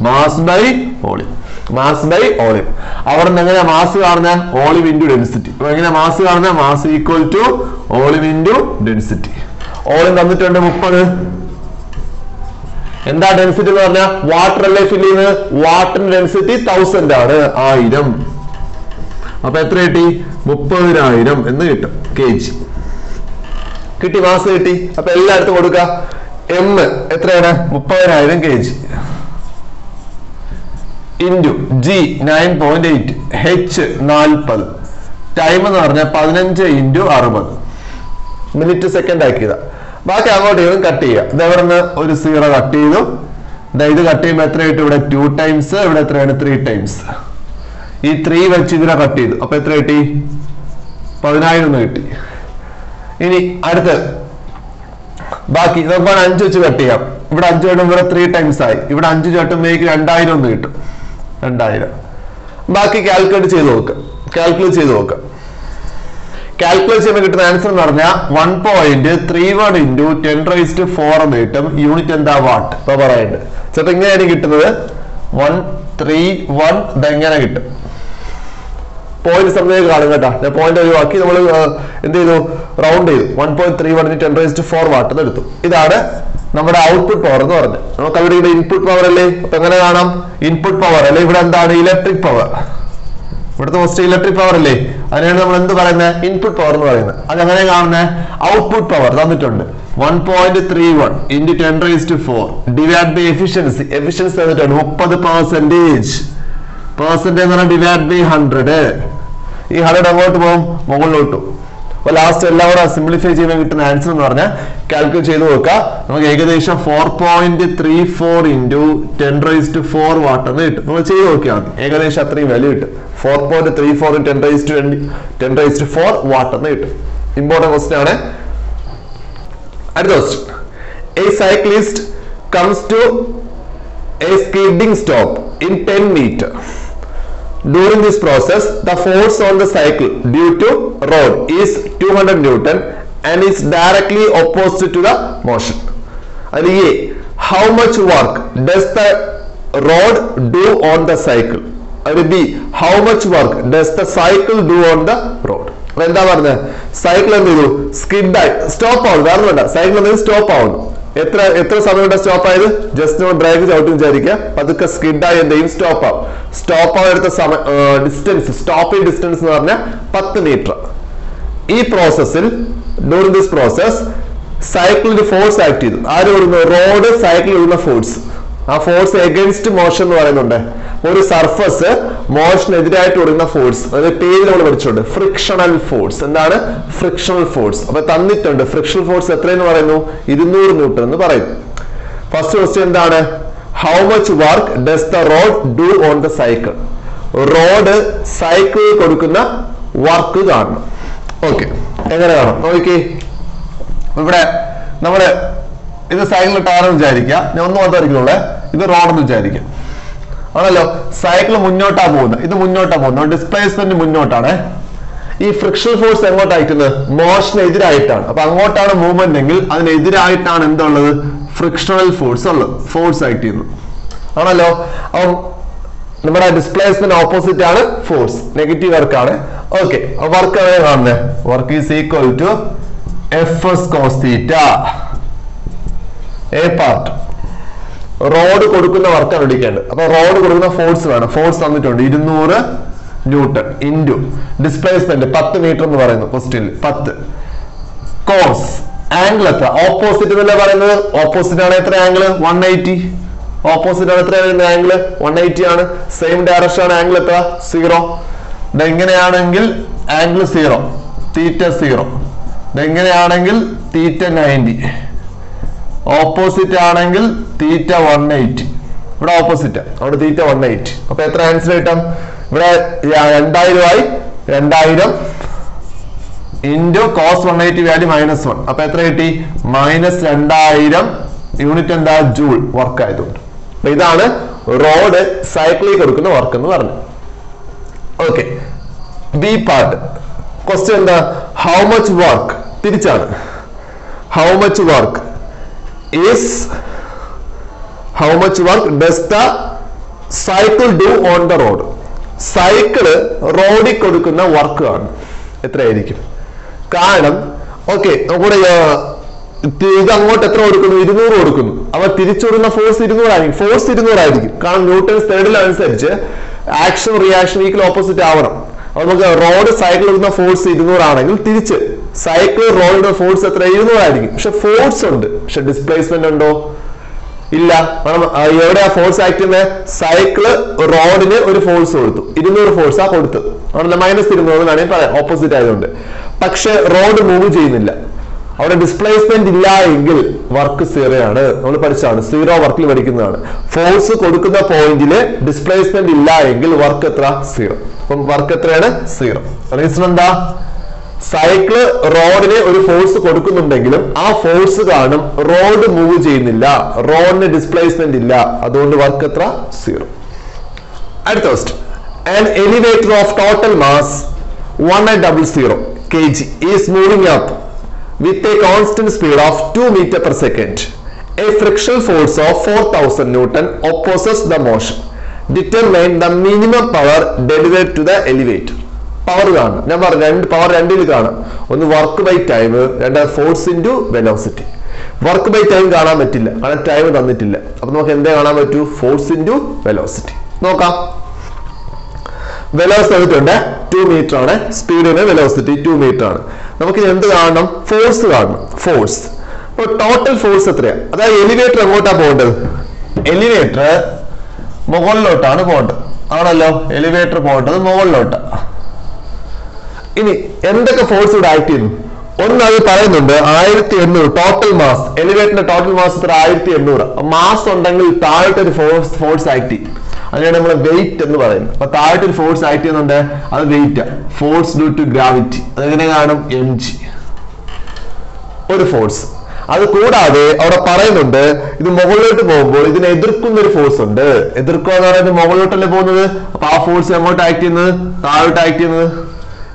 Mass by volume. Mass by volume. അവിടെ നിന്ന് എങ്ങനെയാ മാസ് കാണുന്ന? Volume into density. അപ്പൊ എങ്ങനെയാ മാസ് കാണുന്ന? Mass equal to volume into density. Volume തന്നിട്ടുണ്ട് 30. എന്താ ഡെൻസിറ്റി എന്ന് പറഞ്ഞാൽ? വാട്ടർ അല്ലേ ഫില്ല് ചെയ്യുന്നത്? വാട്ടറിന്റെ ഡെൻസിറ്റി 1000 ആണ്, 1000. അപ്പൊ എത്ര കിട്ടി? 30,000 എന്ന് കിട്ടും. kg കിട്ടി, മാസ് കിട്ടി. അപ്പൊ എല്ലായിടത്തും കൊടുക്ക. m എത്രയാണ്? 30,000 kg into g 9.8, h 40. Time എന്ന് പറഞ്ഞാൽ 15 × 60 മിനിറ്റ് സെക്കൻഡ് ആക്കിയതാ. ബാക്കി അങ്ങോട്ട് ചെയ്തും കട്ട് ചെയ്യുക. ഇതെവിടെ നിന്ന് ഒരു 0 കട്ട് ചെയ്തു. ഇത് കട്ട് ചെയ്യുമ്പോൾ എത്ര കിട്ടും? ഇവിടെ 2 ടൈംസ്, ഇവിടെ എത്രയാണ്? 3 ടൈംസ്. ഈ 3 വെച്ച് ഇതിനെ കട്ട് ചെയ്തു. അപ്പൊ എത്ര കിട്ടി? 10,000 കിട്ടി. ഇനി അടുത്ത് ബാക്കി നമുക്ക് 5 വെച്ച് കട്ട് ചെയ്യാം. ഇവിടെ 5 ചേട്ടും ഇവിടെ 3 ടൈംസ് ആയി. ഇവിടെ 5 ചേട്ടുമ്പോഴേക്ക് 2000 ഒന്ന് കിട്ടും. 2000. ബാക്കി കാൽക്കുലേറ്റ് ചെയ്ത് നോക്കുക. കാൽക്കുലേറ്റ് ചെയ്യുമ്പോൾ കിട്ടുന്ന ആൻസർ എന്ന് പറഞ്ഞാൽ 1.31 into 10⁴ എന്ന് കിട്ടും. യൂണിറ്റ് എന്താ? വാട്ട്. ഇപ്പൊ പറയുന്നത് ചിലപ്പോ ഇങ്ങനെയാണ് കിട്ടുന്നത്. 131 ഇതെങ്ങനെ കിട്ടും? പോയിന്റ് സമയം കാണും കേട്ടോ. ഞാൻ പോയിന്റ് ഒഴിവാക്കി നമ്മൾ എന്ത് ചെയ്തു? റൗണ്ട് ചെയ്തു. 1.31 into 10⁴ വാട്ട് എന്ന് എടുത്തു. ഇതാണ് നമ്മുടെ ഔട്ട്പുട്ട് പവർ എന്ന് പറഞ്ഞത്. നമുക്ക് അവിടെ ഇവിടെ ഇൻപുട്ട് പവർ അല്ലേ? അപ്പൊ എങ്ങനെ കാണാം? ഇൻപുട്ട് പവർ അല്ലെ? ഇവിടെ എന്താണ്? Electric power. ഇവിടുത്തെ ഫസ്റ്റ് ഇലക്ട്രിക് പവർ അല്ലേ? അതിനാണ് നമ്മൾ എന്ത് പറയുന്നത്? ഇൻപുട്ട് പവർ എന്ന് പറയുന്നത്. അതെങ്ങനെ കാണുന്നത്? ഔട്ട്പുട്ട് പവർ തന്നിട്ടുണ്ട്. 1.31 into 10⁴ divide by efficiency. Efficiency തന്നിട്ടുണ്ട് 30%. പെർസെന്റ് എന്ന് പറഞ്ഞാൽ ഡിവൈഡ് ബൈ 100. ഈ 100 അങ്ങോട്ട് പോകും, മുകളിലോട്ട്. അപ്പൊ ലാസ്റ്റ് എല്ലാം കൂടെ സിംപ്ലിഫൈ ചെയ്യുമ്പോൾ കിട്ടുന്ന ആൻസർ എന്ന് പറഞ്ഞാൽ കാൽക്കുലേറ്റ് ചെയ്ത് നോക്കുക. നമുക്ക് ഏകദേശം 4.34 into 10⁴ വാട്ട് എന്ന് കിട്ടും. നമ്മൾ ചെയ്ത് നോക്കിയാൽ മതി. ഏകദേശം അത്രയും വാല്യൂ കിട്ടും. 4.34 into 10⁴ വാട്ട് എന്ന് കിട്ടും. ഇമ്പോർട്ടന്റ് ക്വസ്റ്റ്യൻ ആണ്. അടുത്ത question. A cyclist comes to a skidding stop in 10 meter. During this process, the force on the cycle due to road is 200 Newton and is directly opposite to the motion. And A, how much work does the rod do on the cycle? And B, how much work does the cycle do on the road? എന്താ പറഞ്ഞത്? Cycle എന്ത് ചെയ്തു? Skid ആയി stop ആവുന്നു. വേറെ വേണ്ട, cycle എന്തെങ്കിലും stop ആവുന്നു. എത്ര സമയം കൊണ്ട് സ്റ്റോപ്പ് ആയത്? ജസ്റ്റ് നമ്മൾ ബ്രേക്ക് ചവിട്ടി വിചാരിക്കുക. പതുക്കെ സ്കിഡായി എന്തെയും സ്റ്റോപ്പ് ആവും. സ്റ്റോപ്പ് ആയെടുത്ത ഡിസ്റ്റൻസ്, സ്റ്റോപ്പിംഗ് ഡിസ്റ്റൻസ് എന്ന് പറഞ്ഞാൽ 10 മീറ്റർ. ഈ പ്രോസസ്സിൽ ഡ്യൂറിംഗ് ദിസ് പ്രോസസ് സൈക്കിളിന് ഫോഴ്സ് ആക്ട് ചെയ്തു. ആര് കൊടുക്കുന്നു? റോഡ് സൈക്കിൾ ഇടുന്ന ഫോഴ്സ്. ആ ഫോഴ്സ് എഗൻസ്റ്റ് മോഷൻ എന്ന് പറയുന്നുണ്ട്. ഒരു സർഫസ് മോഷനെതിരായിട്ട് കൊടുക്കുന്ന ഫോഴ്സ്. അതായത് പേര് നമ്മൾ പഠിച്ചിട്ടുണ്ട്, ഫ്രിക്ഷണൽ ഫോഴ്സ്. എന്താണ് ഫ്രിക്ഷണൽ ഫോഴ്സ്? അപ്പൊ തന്നിട്ടുണ്ട് ഫ്രിക്ഷണൽ ഫോഴ്സ് എത്രയെന്ന് പറയുന്നു? 200 ന്യൂട്ടൺ എന്ന് പറയുന്നു. ഫസ്റ്റ് ക്വസ്റ്റ്യൻ എന്താണ്? How much work does the road do on the cycle? Road സൈക്കിളിൽ കൊടുക്കുന്ന വർക്ക് കാണണം. ഓക്കെ, എങ്ങനെ കാണാം നോക്കി. ഇവിടെ നമ്മള് ഇത് സൈക്കിൾ ടയർ വിചാരിക്കുക. ഞാൻ ഒന്നും മാത്രമായിരിക്കുള്ളൂ. ഇത് റോഡെന്ന് വിചാരിക്കുക ആണല്ലോ. സൈക്കിൾ മുന്നോട്ടാ പോകുന്നത്, ഇത് മുന്നോട്ടാ പോകുന്നത്. ഡിസ്പ്ലേസ്മെന്റ് മുന്നോട്ടാണ്. ഈ ഫ്രിക്ഷണൽ ഫോഴ്സ് എങ്ങോട്ടായിരിക്കുന്നത്? മോഷന് എതിരായിട്ടാണ്. അപ്പൊ അങ്ങോട്ടാണ് മൂവ്മെന്റ് എങ്കിൽ അതിനെതിരായിട്ടാണ് എന്തുള്ളത്? ഫ്രിക്ഷണൽ ഫോഴ്സ് ഉള്ളത്. ഫോഴ്സ് ആക്ട് ചെയ്യുന്നു ആണല്ലോ. അപ്പം നമ്മുടെ ഡിസ്പ്ലേസ്മെന്റ് ഓപ്പോസിറ്റ് ആണ് ഫോഴ്സ്. നെഗറ്റീവ് വർക്കാണ്. ഓക്കെ, വർക്ക് എങ്ങനെ കാണുന്നത്? Work is equal to Fs cos theta. A part road കൊടുക്കുന്ന വർക്കാണ് വിളിക്കേണ്ടത്. അപ്പൊ റോഡ് കൊടുക്കുന്ന ഫോഴ്സ് വേണം. ഫോഴ്സ് തന്നിട്ടുണ്ട് 200 ന്യൂട്ടൺ ഇൻറ്റു ഡിസ്പ്ലേസ്മെന്റ് 10 മീറ്റർ എന്ന് പറയുന്നു ക്വസ്റ്റ്യനിൽ. 10 കോസ് ആംഗിൾ എത്ര? ഓപ്പോസിറ്റ് എന്നല്ലേ പറയുന്നത്. ഓപ്പോസിറ്റ് ആണ് എത്ര ആംഗിൾ? 180. ഓപ്പോസിറ്റ് ആണ് എത്ര ആംഗിൾ? 180 ആണ്. സെയിം ഡയറക്ഷൻ ആണ് ആംഗിൾ എത്ര? 0. ഇതെങ്ങനെയാണെങ്കിൽ ആംഗിൾ 0, തീറ്റ 0. ഇതെങ്ങനെയാണെങ്കിൽ തീറ്റ 90. ഓപ്പോസിറ്റ് ആണെങ്കിൽ തീറ്റ 180. ഇവിടെ ഓപ്പോസിറ്റ്, അവിടെ തീറ്റ 180. അപ്പൊ എത്ര ആൻസർ കിട്ടും? ഇവിടെ 2000 ആയി. 2000 ഇൻറ്റു കോസ് 180 വാല്യൂ -1. അപ്പൊ എത്ര കിട്ടി? -2000. യൂണിറ്റ് എന്താ? ജൂൾ വർക്ക് ആയതുകൊണ്ട്. അപ്പൊ ഇതാണ് റോഡ് സൈക്കിളിൽ കൊടുക്കുന്ന വർക്ക് എന്ന് പറഞ്ഞു. ഓക്കെ, ബി പാർട്ട് ക്വസ്റ്റ്യൻ എന്താ? How much work? തിരിച്ചാണ്. How much work does the cycle do on the road? Cycle റോഡിൽ കൊടുക്കുന്ന വർക്ക് ആണ്. എത്രയായിരിക്കും? കാരണം ഓക്കെ, നമ്മുടെ ഇത് അങ്ങോട്ട് എത്ര കൊടുക്കുന്നു? 200 കൊടുക്കുന്നു. അപ്പൊ തിരിച്ചുകൊടുക്കുന്ന ഫോഴ്സ് 200 ആയിരിക്കും. ഫോഴ്സ് 200 ആയിരിക്കും. കാരണം ന്യൂട്ടൺസ് തേർഡ് ലോ അനുസരിച്ച് ആക്ഷൻ റിയാക്ഷൻ ഈക്വൽ ഓപ്പോസിറ്റ് ആവണം. അപ്പൊ നമുക്ക് റോഡ് സൈക്കിൾ ഇടുന്ന ഫോഴ്സ് 200 ആണെങ്കിൽ തിരിച്ച് സൈക്കിൾ റോഡിന്റെ ഫോഴ്സ് എത്ര? 200 ആയിരിക്കും. പക്ഷെ ഫോഴ്സ് ഉണ്ട്, പക്ഷെ ഡിസ്പ്ലേസ്മെന്റ് ഉണ്ടോ? ഇല്ല. എവിടെയാ ഫോഴ്സ് ആക്ട് ചെയ്യുന്നത്? സൈക്കിള് റോഡിന് ഒരു ഫോഴ്സ് കൊടുത്തു, 200 ഫോഴ്സാ കൊടുത്തത്. അവിടെ -200 വേണമെങ്കിൽ പറയാം, ഓപ്പോസിറ്റ് ആയതുകൊണ്ട്. പക്ഷെ റോഡ് മൂവ് ചെയ്യുന്നില്ല. അവിടെ ഡിസ്പ്ലേസ്മെന്റ് ഇല്ല എങ്കിൽ വർക്ക് 0 ആണ്. നമ്മൾ പഠിച്ചാണ്, 0 വർക്കിൽ പഠിക്കുന്നതാണ്. ഫോഴ്സ് കൊടുക്കുന്ന പോയിന്റില് ഡിസ്പ്ലേസ്മെന്റ് ഇല്ല എങ്കിൽ വർക്ക് എത്ര? 0. അപ്പം വർക്ക് എത്രയാണ്? 0. റീസൺ എന്താ? സൈക്കിള് റോഡിന് ഒരു ഫോഴ്സ് കൊടുക്കുന്നുണ്ടെങ്കിലും ആ ഫോഴ്സ് കാരണം റോഡ് മൂവ് ചെയ്യുന്നില്ല, റോഡിന് ഡിസ്പ്ലേസ്മെന്റ് ഇല്ല, അതുകൊണ്ട് വർക്ക് എത്ര? 0. അടുത്ത question. An elevator of total mass 1800 kg is moving up with a constant speed of 2 meter per second. A frictional force of 4000 Newton opposes the motion. Determine the minimum power delivered to the elevator. Power കാണണം. ഞാൻ പറഞ്ഞു power രണ്ടിൽ കാണാം. ഒന്ന് work by time, രണ്ടാമത് force into velocity. Work by time കാണാൻ പറ്റില്ല, കാരണം ടൈം തന്നിട്ടില്ല. അപ്പൊ നമുക്ക് എന്തേ കാണാൻ പറ്റൂ? Force into velocity. നോക്കാം. വെലോസിറ്റി തന്നിട്ടുണ്ട് 2 മീറ്റർ ആണ്, സ്പീഡിന് വെലോസിറ്റി 2 മീറ്റർ ആണ്. നമുക്ക് എന്ത് കാണണം? ഫോഴ്സ് കാണണം. ഫോഴ്സ്. അപ്പൊ ടോട്ടൽ ഫോഴ്സ് എത്രയാ? അതായത് എലിവേറ്റർ എങ്ങോട്ടാ പോകേണ്ടത്? എലിവേറ്റർ മുകളിലോട്ടാണ് പോകേണ്ടത്, ആണല്ലോ. എലിവേറ്റർ പോകേണ്ടത് മുകളിലോട്ടാ. ഇനി എന്തൊക്കെ ഫോഴ്സ് ഇവിടെ ആക്ട് ചെയ്യുന്നു? ഒന്ന് അത് പറയുന്നുണ്ട് 1800 ടോട്ടൽ മാസ്. എലിവേറ്ററിന്റെ ടോട്ടൽ മാസ് എത്ര? 1800. മാസ് ഉണ്ടെങ്കിൽ താഴോട്ടൊരു ഫോഴ്സ് ആക്ട് ചെയ്യും, അതിനാണ് നമ്മൾ വെയിറ്റ് എന്ന് പറയുന്നത്. അപ്പൊ താഴോട്ടൊരു ഫോഴ്സ് ആക്ട് ചെയ്യുന്നുണ്ട്, അത് weight. Force due to gravity, അതെങ്ങനെ കാണും? mg. ഒരു ഫോഴ്സ്. അത് കൂടാതെ അവിടെ പറയുന്നുണ്ട് ഇത് മുകളിലോട്ട് പോകുമ്പോൾ ഇതിനെ എതിർക്കുന്ന ഒരു ഫോഴ്സ് ഉണ്ട്. എതിർക്കുക എന്ന് പറയുന്നത് മുകളിലോട്ടല്ലേ പോകുന്നത്, അപ്പൊ ആ ഫോഴ്സ് എങ്ങോട്ട് ആക്ട് ചെയ്യുന്നത്? താഴോട്ട് ആക്ട് ചെയ്യുന്നത്.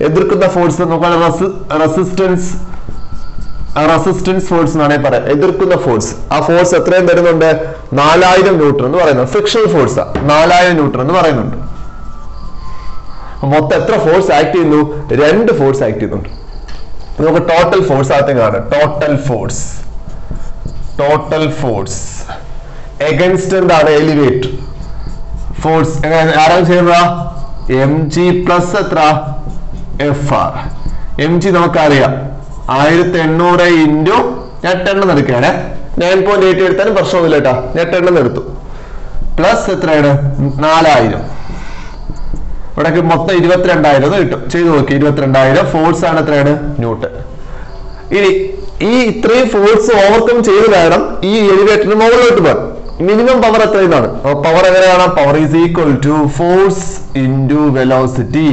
എതിർക്കുന്ന ഫോഴ്സ് നോക്കാൻ റെസിസ്റ്റൻസ് ഫോഴ്സ് എന്നാണ് പറയാം. എതിർക്കുന്ന ഫോഴ്സ്, ആ ഫോഴ്സ് എത്രയും തരുന്നുണ്ട്? 4000 ന്യൂട്ടൺ എന്ന് പറയുന്നത്. ഫ്രിക്ഷണൽ ഫോഴ്സാ 4000 ന്യൂട്ടൺ എന്ന് പറയുന്നുണ്ട്. മൊത്തം എത്ര ഫോഴ്സ് ആക്ട് ചെയ്യുന്നു? 2 ഫോഴ്സ് ആക്ട് ചെയ്യുന്നുണ്ട്. നമുക്ക് ടോട്ടൽ ഫോഴ്സ് ആദ്യം കാണാം. ടോട്ടൽ ഫോഴ്സ് എഗൻസ്റ്റ് എന്താണ്? Elevator force. ആരാണ് ചെയ്യുക? mg പ്ലസ് എത്ര? fr. mg നമുക്കറിയാം 1800 ഇൻറ്റു, ഞാൻ 10 എടുക്കുകയാണ്, 9.8 എടുത്താലും പ്രശ്നമൊന്നുമില്ല കേട്ടാ, ഞാൻ 10 എടുത്തു. പ്ലസ് എത്രയാണ്? 4000. ഇവിടെ മൊത്തം 22,000 കിട്ടും. ചെയ്ത് നോക്കി. 22,000 ഫോഴ്സ് ആണ്. എത്രയാണ്? ന്യൂട്ടൺ. ഇനി ഈ ഇത്രയും ഫോഴ്സ് ഓവർകം ചെയ്ത് വേണം ഈ എലിവേറ്ററിന് മുകളിലോട്ട് പോകാൻ. മിനിമം പവർ എത്രയാണ്? പവർ എങ്ങനെയാണ്? Power is equal to force into velocity.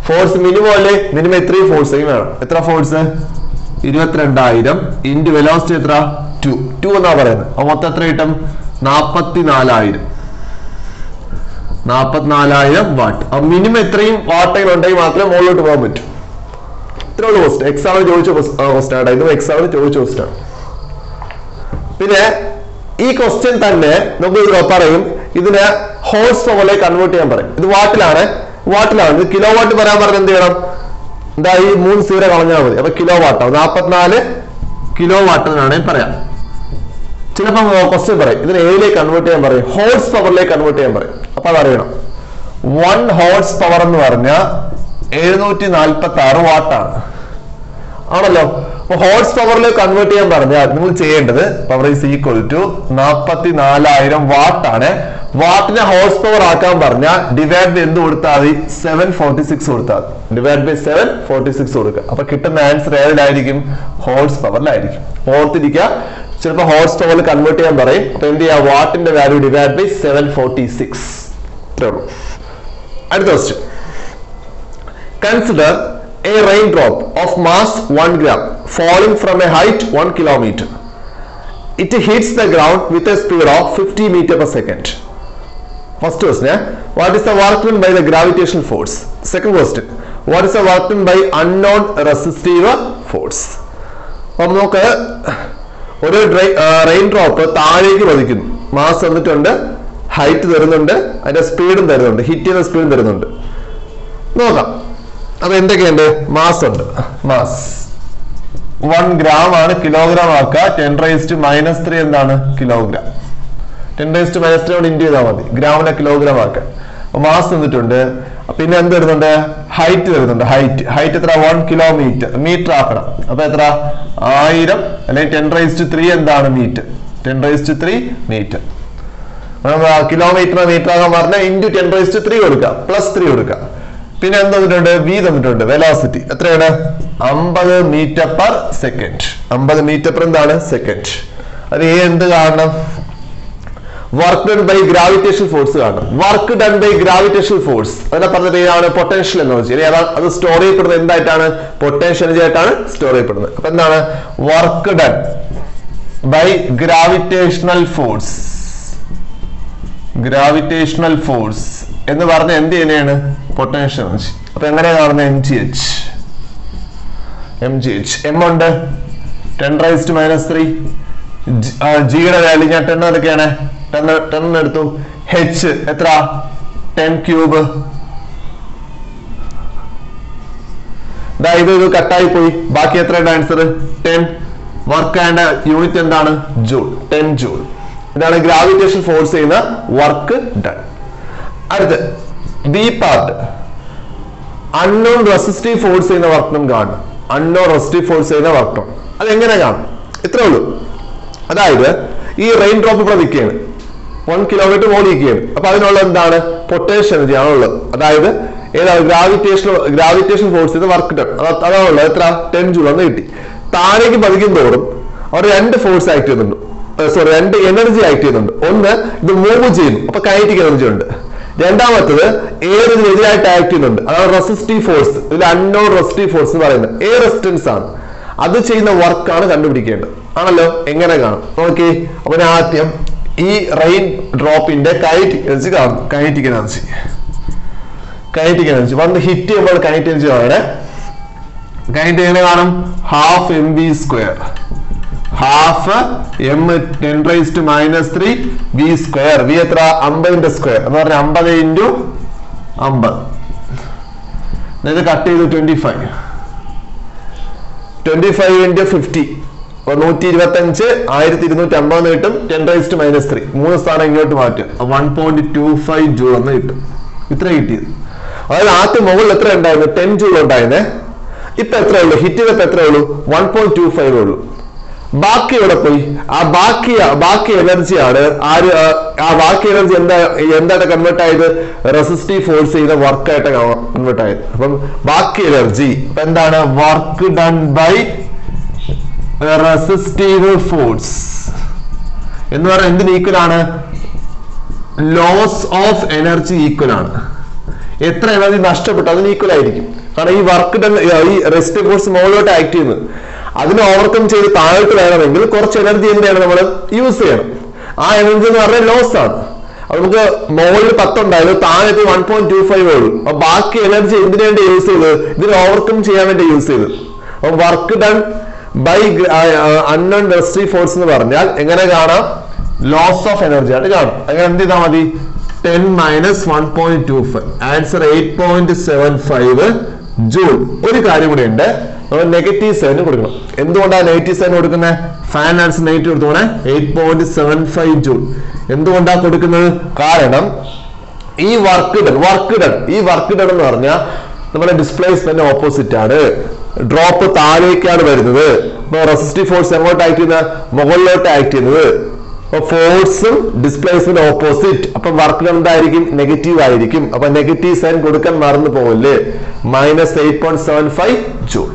Force minimum അല്ലേ? മിനിമം ഇത്രയും ഫോഴ്സ് വേണം. എത്ര ഫോഴ്സ്? 22,000 ഇൻറ്റു വെലോസിറ്റി എത്ര? 2 എന്നാ പറയുന്നത്. അപ്പൊ മൊത്തം എത്ര കിട്ടും? 44,000 വാട്ട്. അപ്പൊ മിനിമം ഇത്രയും വാട്ടുകൾ ഉണ്ടെങ്കിൽ മാത്രമേ മുകളിലോട്ട് പോകാൻ പറ്റൂ. ഇത്രയുള്ള ക്വസ്റ്റ്യൻ എക്സാമിന് ചോദിച്ച ക്വസ്റ്റ്യൻ ആണ്. ഇതും എക്സാമിന് ചോദിച്ച ക്വസ്റ്റ്യൻ ആണ്. പിന്നെ ഈ ക്വസ്റ്റ്യൻ തന്നെ നമുക്ക് പറയും ഇതിനെ ഹോഴ്സ് പവറിലേക്ക് കൺവേർട്ട് ചെയ്യാൻ പറയും. ഇത് വാട്ടിലാണ്. ഇത് കിലോ വാട്ട് പറയാൻ പറഞ്ഞാൽ എന്ത് ചെയ്യണം? എന്താ ഈ 3 0 കളഞ്ഞാൽ മതി. അപ്പൊ കിലോ വാട്ടാവും. 44 കിലോ വാട്ട് എന്നാണ് പറയാം. ചിലപ്പോ ക്വസ്റ്റ്യൻ പറയും ഇതിനെ ഏതിലേക്ക് കൺവേർട്ട് ചെയ്യാൻ പറയും? ഹോഴ്സ് പവറിലേക്ക് കൺവേർട്ട് ചെയ്യാൻ പറയും. അപ്പൊ അതറിയണം. 1 ഹോഴ്സ് പവർ എന്ന് പറഞ്ഞാൽ 746 വാട്ടാണ്, ആണല്ലോ. അപ്പൊ ഹോഴ്സ് പവറിലേക്ക് കൺവേർട്ട് ചെയ്യാൻ പറഞ്ഞാൽ നിങ്ങൾ ചെയ്യേണ്ടത് പവർ ഈസ് ഈക്വൽ ടു 44,000 വാട്ടാണ്. വാട്ടിനെ ഹോഴ്സ് പവർ ആക്കാൻ പറഞ്ഞാൽ ഡിവൈഡ് ബൈ എന്ത് കൊടുത്താൽ മതി? 746 കൊടുത്താൽ മതി. ഡിവൈഡ് ബൈ 746 കൊടുക്കുക. അപ്പൊ കിട്ടുന്ന ആൻസർ ഏതിലായിരിക്കും? ഹോഴ്സ് പവറിലായിരിക്കും. ഓർത്തിരിക്കുക. ചിലപ്പോൾ ഹോഴ്സ് പവറിൽ കൺവേർട്ട് ചെയ്യാൻ പറയും. അപ്പൊ എന്ത് ചെയ്യാം? വാട്ടിന്റെ വാല്യൂ ഡിവൈഡ് ബൈ 746. അടുത്ത question. Consider a raindrop of mass 1 gram falling from a height 1 kilometer. It hits the ground with a speed of 50 meter per second. First question, what is the work done by the gravitational force? Second question, what is the work done by unknown resistive force? അപ്പോൾ നമുക്ക് ഒരു rain drop താഴേക്ക് പതിക്കുന്നു. Mass തന്നിട്ടുണ്ട്, height തരുന്നുണ്ട്, അതിന്റെ സ്പീഡും തരുന്നുണ്ട്, ഹിറ്റ് ചെയ്യുന്ന സ്പീഡും തരുന്നുണ്ട്. നോക്കാം. അപ്പൊ എന്തൊക്കെയുണ്ട്? മാസ് ഉണ്ട്. മാസ് 1 gram ആണ്. കിലോഗ്രാം ആക്കുക. 10⁻³ എന്താണ്? കിലോഗ്രാം. 10⁻³ കൊണ്ട് ഇൻറ്റു ചെയ്താൽ മതി. ഗ്രാമിനെ കിലോഗ്രാം ആക്കുക. അപ്പൊ മാസ് തന്നിട്ടുണ്ട്. പിന്നെ എന്ത് തരുന്നുണ്ട്? ഹൈറ്റ് തരുന്നുണ്ട്. ഹൈറ്റ് എത്ര? 1 കിലോമീറ്റർ. മീറ്റർ ആക്കണം. അപ്പൊ എത്ര? 1000 അല്ലെങ്കിൽ 10⁻³ എന്താണ്? മീറ്റർ. 10⁻³ മീറ്റർ. കിലോമീറ്റർ മീറ്റർ ആകാൻ പറഞ്ഞാൽ ഇൻറ്റു 10⁻³ കൊടുക്കുക, +3 കൊടുക്കുക. പിന്നെ എന്ത് തന്നിട്ടുണ്ട്? വി തന്നിട്ടുണ്ട്. വെലോസിറ്റി എത്രയാണ്? 50 metre per second. 50 metre per എന്താണ്? സെക്കൻഡ്. അത് എന്ത് കാണണം? Work done by gravitation force കാണണം. Work done by gravitation force അതിനെ പറഞ്ഞ പേരാണ് പൊട്ടൻഷ്യൽ എനർജി. അത് സ്റ്റോർ ചെയ്യപ്പെടുന്നത് എന്തായിട്ടാണ്? പൊട്ടൻഷ്യൽ എനർജി ആയിട്ടാണ് സ്റ്റോർ ചെയ്യപ്പെടുന്നത്. അപ്പൊ എന്താണ് work done by gravitational force? Gravitational force എന്ന് പറഞ്ഞ എന്ത് ചെയ്യുന്നതാണ്? Potential energy. അപ്പൊ എങ്ങനെയാണ് കാണുന്നത്? mgh. m ഉണ്ട് 10⁻³ ജിയുടെ വാല്യൂ ഞാൻ 10 എടുക്കുകയാണ്. 10 എടുത്തു. h എത്ര? 10³ ഇത് കട്ടായി പോയി. ബാക്കി എത്ര ആൻസർ? 10. വർക്ക് ആൻഡ് യൂണിറ്റ് എന്താണ്? ജൂൾ. 10 ജൂൾ. ഇതാണ് ഗ്രാവിറ്റേഷൻ ഫോഴ്സ് ചെയ്യുന്ന വർക്ക് ഡൺ. അടുത്ത് B part unknown resistive force ചെയ്യുന്ന വർക്ക് ഡൺ കാണും. അൺനോൺ റെസിസ്റ്റീവ് ഫോഴ്സ് ചെയ്യുന്ന വർക്ക് ഡൺ അതെങ്ങനെ കാണും? ഇത്രേ ഉള്ളൂ. അതായത് ഈ റെയിൻ ഡ്രോപ്പ് ഇവിടെ നിൽക്കുകയാണ്, 1 കിലോമീറ്റർ മോളിക്കുകയാണ്. അപ്പൊ അതിനുള്ള എന്താണ്? പൊട്ടൻഷ്യൽ എനർജി ആണുള്ളത്. അതായത് ഏതാണ്? ഗ്രാവിറ്റേഷൻ ഫോഴ്സ് ചെയ്ത വർക്ക് ഡൺ അതാണുള്ളത്. എത്ര? 10 ജൂൾ എന്ന് കിട്ടി. താഴേക്ക് പതിക്കും തോറും അവർ 2 ഫോഴ്സ് ആക്ട് ചെയ്യുന്നുണ്ട്. 2 എനർജി ആക്ട് ചെയ്യുന്നുണ്ട്. ഒന്ന് ഇത് മൂവ് ചെയ്യുന്നു, അപ്പൊ കൈനറ്റിക് എനർജി ഉണ്ട്. രണ്ടാമത്തത് എയർ ഇതിനെതിരായിട്ട് ആക്ട് ചെയ്യുന്നുണ്ട്, അതാണ് റെസിസ്റ്റീവ് ഫോഴ്സ്. ഇതിൽ അൺനോൺ റെസിസ്റ്റീവ് ഫോഴ്സ് എന്ന് പറയുന്നത് എയർ റെസിസ്റ്റൻസ് ആണ്. അത് ചെയ്യുന്ന വർക്കാണ് കണ്ടുപിടിക്കേണ്ടത്. ആണല്ലോ? എങ്ങനെ കാണും? ഓക്കെ. അപ്പൊ ആദ്യം ഈ റെയിൻ ഡ്രോപ്പിന്റെ കൈനറ്റിക് എനർജി കാണും. കൈനറ്റിക് എനർജി വന്ന് ഹിറ്റ് ചെയ്യുമ്പോൾ കൈനറ്റിക് എനർജി ആണ്. കൈനറ്റിക് എങ്ങനെ കാണും? ½ mv². Half m 10⁻³ v². v എത്ര? 50ന്റെ സ്ക്വയർ എന്ന് പറഞ്ഞാൽ 50 × 50. ഇത് കട്ട് ചെയ്ത് 25 × 50 125 1250 കിട്ടും. 10⁻³ 3 സ്ഥാനം ഇങ്ങോട്ട് മാറ്റും. 1.25 ജൂൾ എന്ന് കിട്ടും. ഇത്ര കിട്ടിയത്. അതായത് ആദ്യം മുകളിൽ എത്ര ഉണ്ടായിരുന്നു? 10 ജൂൾ ഉണ്ടായിരുന്നേ. ഇപ്പൊ എത്ര ഉള്ളൂ? ഹിറ്റ് ചെയ്തപ്പോ എത്ര ഉള്ളൂ? 1.25 ഉള്ളൂ. ബാക്കി എവിടെ പോയി? ആ ബാക്കി എനർജിയാണ് ആ ബാക്കി എനർജി എന്താണ് കൺവേർട്ട് ആയത്? റെസിസ്റ്റീവ് ഫോഴ്സ് ചെയ്ത വർക്കായിട്ട് കൺവേർട്ട് ആയത്. അപ്പം ബാക്കി എനർജി എന്താണ്? Work done by resistive force എന്ന് പറഞ്ഞാൽ എന്തിന് ഈക്വൽ ആണ്? ലോസ് ഓഫ് എനർജി ഈക്വൽ ആണ്. എത്ര എനർജി നഷ്ടപ്പെട്ടു അതിന് ഈക്വൽ ആയിരിക്കും. കാരണം ഈ വർക്ക് ഡൺ ഈ റെസിസ്റ്റീവ് ഫോഴ്സ് മുകളിലോട്ട് ആക്ട് ചെയ്യുന്നത്, അതിനെ ഓവർകം ചെയ്ത് താഴോട്ട് വേണമെങ്കിൽ കുറച്ച് എനർജി എന്താണ് നമ്മൾ യൂസ് ചെയ്യണം. ആ എനർജി എന്ന് പറഞ്ഞാൽ ലോസ് ആണ്. അപ്പൊ നമുക്ക് മുകളിൽ 10 ഉണ്ടായത്, താഴെ 1.25 ഉള്ളൂ. അപ്പൊ ബാക്കി എനർജി എന്തിനു വേണ്ടി യൂസ് ചെയ്തത്? ഇതിനെ ഓവർകം ചെയ്യാൻ വേണ്ടി യൂസ് ചെയ്തത്. അപ്പൊ work done by unknown resistive force എന്ന് പറഞ്ഞാൽ എങ്ങനെ കാണാം? ലോസ് ഓഫ് എനർജി ആയിട്ട് കാണാം. അങ്ങനെ എന്ത് ചെയ്താൽ മതി? 10 - 1.25 ആൻസർ 8.75 ജൂൾ. ഒരു കാര്യം കൂടി ഉണ്ട്, നെഗറ്റീവ് സൈൻ കൊടുക്കണം. എന്തുകൊണ്ടാണ് നെഗറ്റീവ് സൈൻ കൊടുക്കുന്നത്? ഫാൻ ആൻസർ നെഗറ്റീവ് കൊടുത്തോണെ. 8.75 ജൂൾ. എന്തുകൊണ്ടാണ് കൊടുക്കുന്നത്? കാരണം ഈ വർക്ക് ഡൺ എന്ന് പറഞ്ഞാൽ നമ്മുടെ ഡിസ്പ്ലേസ്മെന്റ് ഓപ്പോസിറ്റ് ആണ്. ഡ്രോപ്പ് താഴേക്കാണ് വരുന്നത്. അപ്പൊ റെസിസ്റ്റീവ് ഫോഴ്സ് എങ്ങോട്ട് ആക്ട് ചെയ്യുന്നത്? മുകളിലോട്ട് ആക്ട് ചെയ്യുന്നത്. അപ്പൊ ഫോഴ്സും ഡിസ്പ്ലേസ്മെന്റ് ഓപ്പോസിറ്റ്. അപ്പൊ വർക്ക് ഡൺ എന്തായിരിക്കും? നെഗറ്റീവ് ആയിരിക്കും. അപ്പൊ നെഗറ്റീവ് സൈൻ കൊടുക്കാൻ മറന്നു പോകല്ലേ. -8.75 ജൂൾ.